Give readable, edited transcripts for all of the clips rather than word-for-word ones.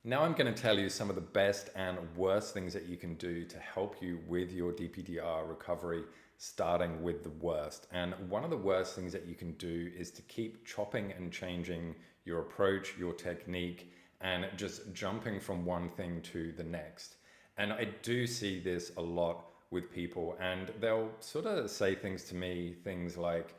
Now I'm going to tell you some of the best and worst things that you can do to help you with your DPDR recovery, starting with the worst. And one of the worst things that you can do is to keep chopping and changing your approach, your technique, and just jumping from one thing to the next. And I do see this a lot with people, and they'll sort of say things to me, things like,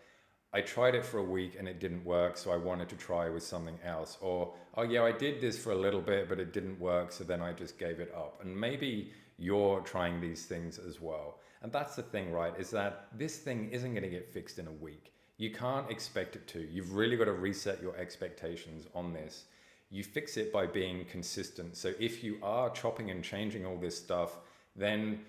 I tried it for a week and it didn't work, so I wanted to try with something else. Or, oh yeah, I did this for a little bit, but it didn't work, so then I just gave it up. And maybe you're trying these things as well. And that's the thing, right? Is that this thing isn't going to get fixed in a week. You can't expect it to. You've really got to reset your expectations on this. You fix it by being consistent. So if you are chopping and changing all this stuff, then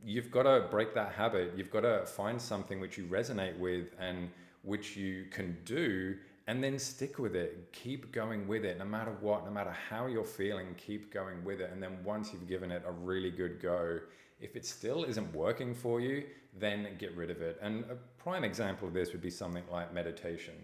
you've got to break that habit. You've got to find something which you resonate with and which you can do, and then stick with it. Keep going with it no matter what, no matter how you're feeling, keep going with it. And then once you've given it a really good go, if it still isn't working for you, then get rid of it. And a prime example of this would be something like meditation.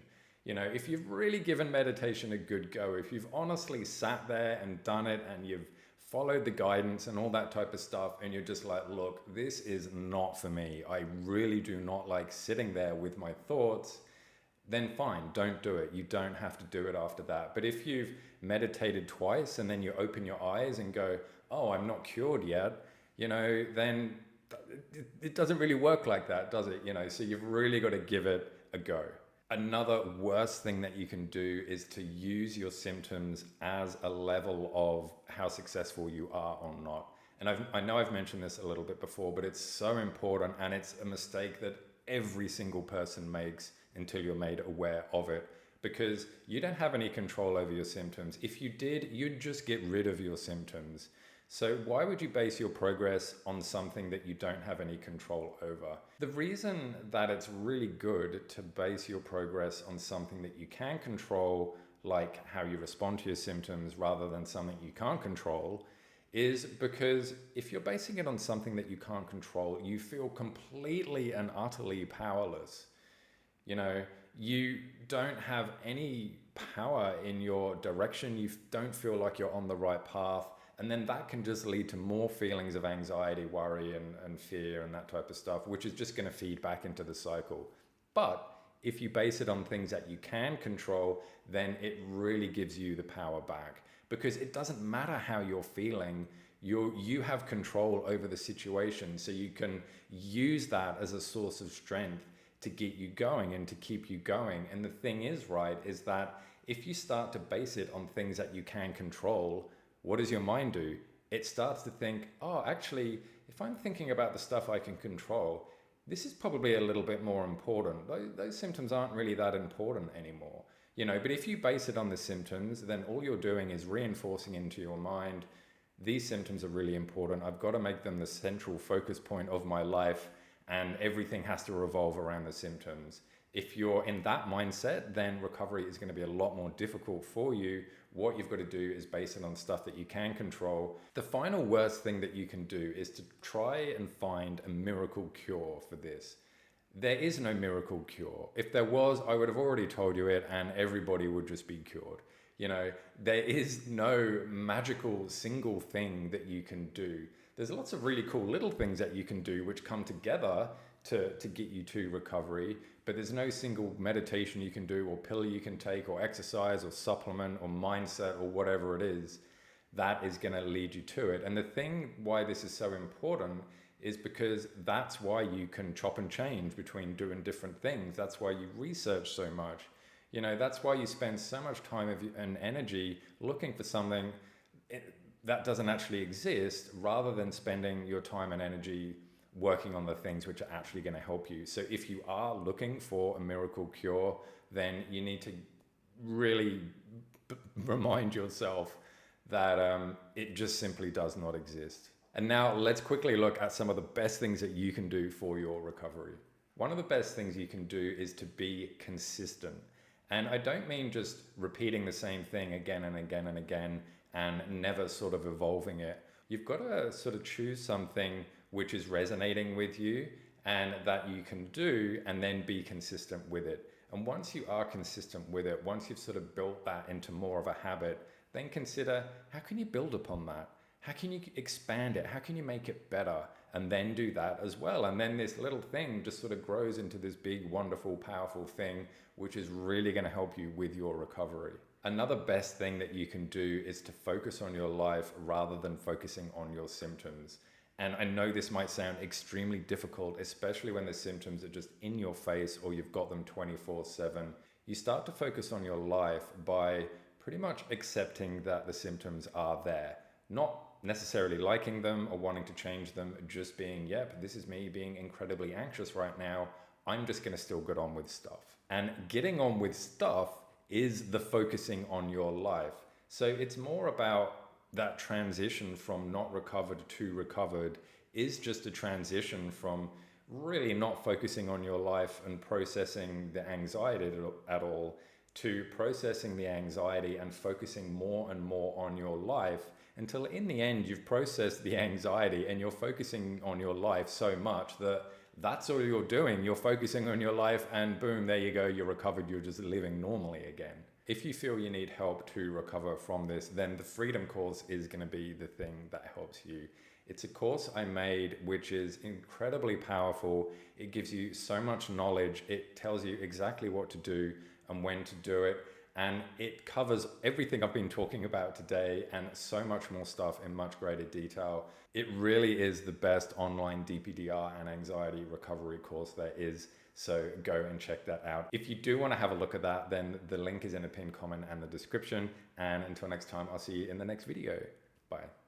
You know, if you've really given meditation a good go, if you've honestly sat there and done it and you've followed the guidance and all that type of stuff, and you're just like, look, this is not for me. I really do not like sitting there with my thoughts. Then fine, don't do it. You don't have to do it after that. But if you've meditated twice and then you open your eyes and go, oh, I'm not cured yet, you know, then it doesn't really work like that, does it? You know, so you've really got to give it a go. Another worst thing that you can do is to use your symptoms as a level of how successful you are or not. And I know I've mentioned this a little bit before, but it's so important, and it's a mistake that every single person makes until you're made aware of it, because you don't have any control over your symptoms. If you did, you'd just get rid of your symptoms. So why would you base your progress on something that you don't have any control over? The reason that it's really good to base your progress on something that you can control, like how you respond to your symptoms, rather than something you can't control, is because if you're basing it on something that you can't control, you feel completely and utterly powerless. You know, you don't have any power in your direction. You don't feel like you're on the right path. And then that can just lead to more feelings of anxiety, worry, and fear and that type of stuff, which is just going to feed back into the cycle. But if you base it on things that you can control, then it really gives you the power back, because it doesn't matter how you're feeling. You have control over the situation, so you can use that as a source of strength to get you going and to keep you going. And the thing is, right, is that if you start to base it on things that you can control, what does your mind do? It starts to think, oh, actually, if I'm thinking about the stuff I can control, this is probably a little bit more important. Those symptoms aren't really that important anymore. You know, but if you base it on the symptoms, then all you're doing is reinforcing into your mind, these symptoms are really important. I've got to make them the central focus point of my life, and everything has to revolve around the symptoms. If you're in that mindset, then recovery is going to be a lot more difficult for you. What you've got to do is base it on stuff that you can control. The final worst thing that you can do is to try and find a miracle cure for this. There is no miracle cure. If there was, I would have already told you it, and everybody would just be cured. You know, there is no magical single thing that you can do. There's lots of really cool little things that you can do which come together to get you to recovery, but there's no single meditation you can do or pill you can take or exercise or supplement or mindset or whatever it is that is going to lead you to it. And the thing why this is so important is because that's why you can chop and change between doing different things. That's why you research so much. You know, that's why you spend so much time and energy looking for something that doesn't actually exist, rather than spending your time and energy working on the things which are actually going to help you. So if you are looking for a miracle cure, then you need to really remind yourself that it just simply does not exist. And now let's quickly look at some of the best things that you can do for your recovery. One of the best things you can do is to be consistent. And I don't mean just repeating the same thing again and again and again and never sort of evolving it. You've got to sort of choose something which is resonating with you and that you can do, and then be consistent with it. And once you are consistent with it, once you've sort of built that into more of a habit, then consider how can you build upon that? How can you expand it? How can you make it better? And then do that as well. And then this little thing just sort of grows into this big, wonderful, powerful thing, which is really going to help you with your recovery. Another best thing that you can do is to focus on your life rather than focusing on your symptoms. And I know this might sound extremely difficult, especially when the symptoms are just in your face or you've got them 24/7. You start to focus on your life by pretty much accepting that the symptoms are there. Not necessarily liking them or wanting to change them, just being, yep, this is me being incredibly anxious right now. I'm just going to still get on with stuff. And getting on with stuff is the focusing on your life. So it's more about that transition from not recovered to recovered is just a transition from really not focusing on your life and processing the anxiety at all to processing the anxiety and focusing more and more on your life until in the end you've processed the anxiety and you're focusing on your life so much that that's all you're doing. You're focusing on your life and boom, there you go, you're recovered, you're just living normally again. If you feel you need help to recover from this, then the Freedom course is going to be the thing that helps you. It's a course I made which is incredibly powerful. It gives you so much knowledge. It tells you exactly what to do and when to do it. And it covers everything I've been talking about today and so much more stuff in much greater detail. It really is the best online DPDR and anxiety recovery course there is. So go and check that out. If you do want to have a look at that, then the link is in the pinned comment and the description. And until next time, I'll see you in the next video. Bye.